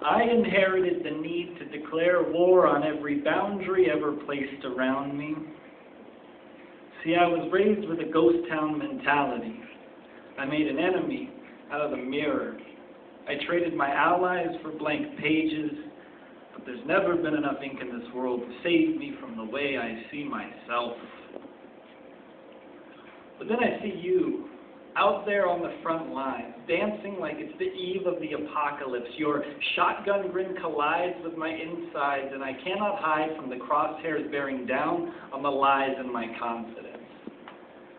I inherited the need to declare war on every boundary ever placed around me. See, I was raised with a ghost town mentality. I made an enemy out of the mirror. I traded my allies for blank pages, but there's never been enough ink in this world to save me from the way I see myself. But then I see you, out there on the front lines, dancing like it's the eve of the apocalypse. Your shotgun grin collides with my insides, and I cannot hide from the crosshairs bearing down on the lies in my confidence.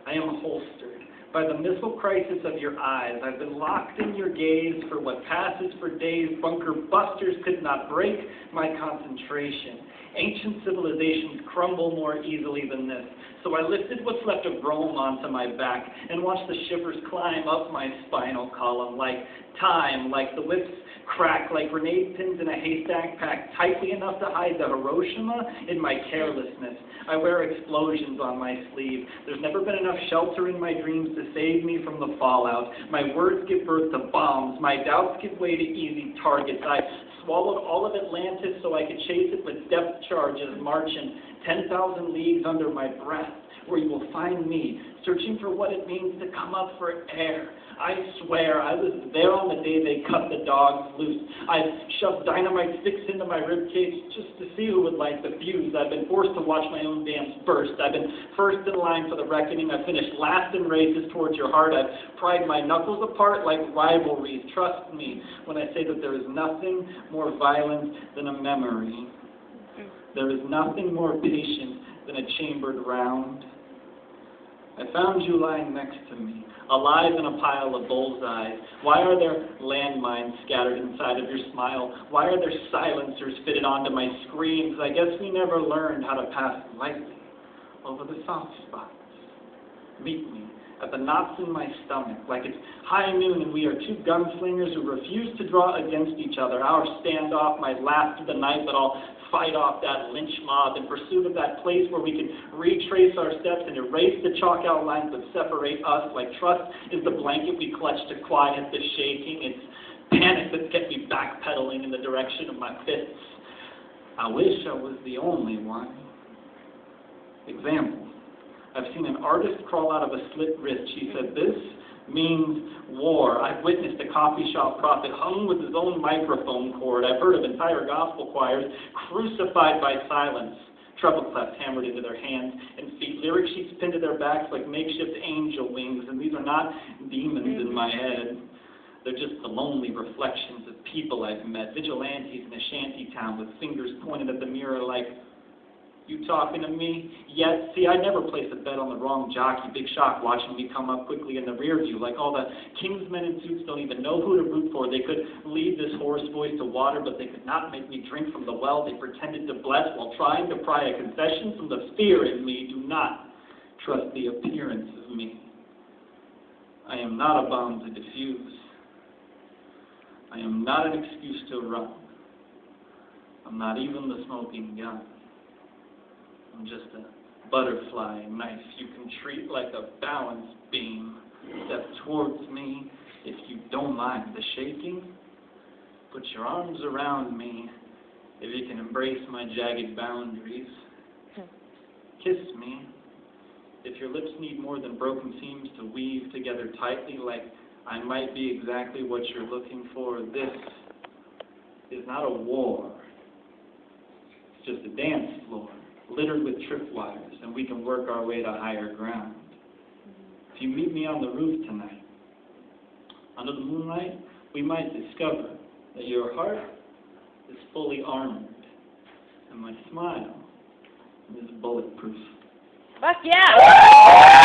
I am holstered by the missile crisis of your eyes. I've been locked in your gaze for what passes for days. Bunker busters could not break my concentration. Ancient civilizations crumble more easily than this. So I lifted what's left of Rome onto my back and watched the shivers climb up my spinal column like time, like the whips crack, like grenade pins in a haystack packed tightly enough to hide the Hiroshima in my carelessness. I wear explosions on my sleeve. There's never been enough shelter in my dreams to save me from the fallout. My words give birth to bombs. My doubts give way to easy targets. I swallowed all of Atlantis so I could chase it with depth charges, marching 10,000 leagues under my breath, where you will find me, searching for what it means to come up for air. I swear I was there on the day they cut the dogs loose. I've shoved dynamite sticks into my ribcage just to see who would light the fuse. I've been forced to watch my own dams burst. I've been first in line for the reckoning. I've finished last in races towards your heart. I've pried my knuckles apart like rivalries. Trust me when I say that there is nothing more violent than a memory. There is nothing more patient than a chambered round. I found you lying next to me, alive in a pile of bullseyes. Why are there landmines scattered inside of your smile? Why are there silencers fitted onto my screams? I guess we never learned how to pass lightly over the soft spots. Meet me at the knots in my stomach, like it's high noon and we are two gunslingers who refuse to draw against each other. Our standoff might last through the night, but I'll fight off that lynch mob in pursuit of that place where we can retrace our steps and erase the chalk outlines that separate us. Like trust is the blanket we clutch to quiet the shaking. It's panic that's kept me backpedaling in the direction of my fists. I wish I was the only one. Example. I've seen an artist crawl out of a slit wrist. She said, "This means war." I've witnessed a coffee shop prophet hung with his own microphone cord. I've heard of entire gospel choirs crucified by silence, treble clefs hammered into their hands and feet, lyric sheets pinned to their backs like makeshift angel wings. And these are not demons in my head. They're just the lonely reflections of people I've met, vigilantes in a shanty town with fingers pointed at the mirror like, "You talking to me?" Yet, see, I never placed a bet on the wrong jockey. Big shock watching me come up quickly in the rear view. Like all the kingsmen in suits don't even know who to root for. They could lead this hoarse voice to water, but they could not make me drink from the well they pretended to bless while trying to pry a confession from the fear in me. Do not trust the appearance of me. I am not a bomb to defuse. I am not an excuse to run. I'm not even the smoking gun. I'm just a butterfly knife you can treat like a balance beam. Step towards me if you don't mind the shaking. Put your arms around me if you can embrace my jagged boundaries. Kiss me if your lips need more than broken seams to weave together tightly, like I might be exactly what you're looking for. This is not a war. It's just a dance floor, littered with tripwires, and we can work our way to higher ground. If you meet me on the roof tonight, under the moonlight, we might discover that your heart is fully armored, and my smile is bulletproof. Fuck yeah!